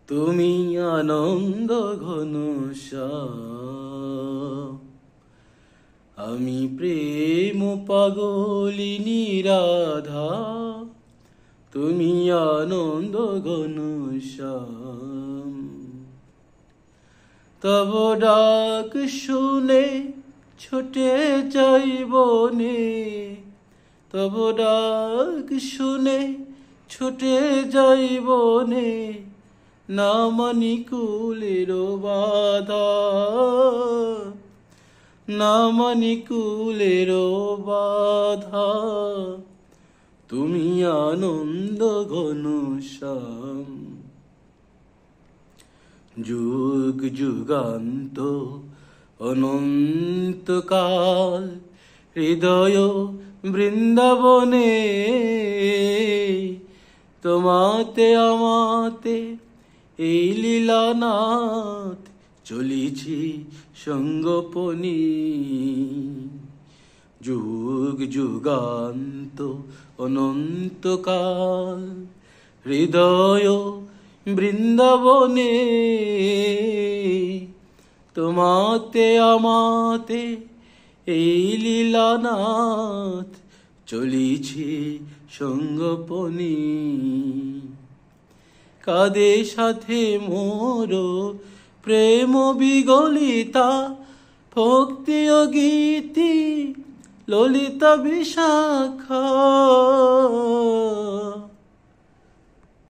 তুমি আনন্দ ঘন শ্যাম। আমি প্রেম পাগলিনী রাধা, তুমি আনন্দ ঘন শ্যাম। তব ডাক শুনে ছুটে যাই বনে, তব ডাক শুনে ছুটে যাই বনে, না মানি কুলের বাধা, না মানি কুলের বাধা। তুমি আনন্দ ঘন শ্যাম। যুগ যুগান্ত অনন্তকাল হৃদয় বৃন্দাবনে, তোমাতে আমাতে এই লীলানাথ চলিছি সঙ্গোপনী। যুগ যুগান্ত অনন্তকাল হৃদয় বৃন্দাবনে, তোমাতে আমাতে এই লীলানাথ চলিছি সঙ্গোপনী। কাদে সাথে মোর প্রেম বিগলিতা, ভক্তি ও গীতি ললিতা বিশাখা।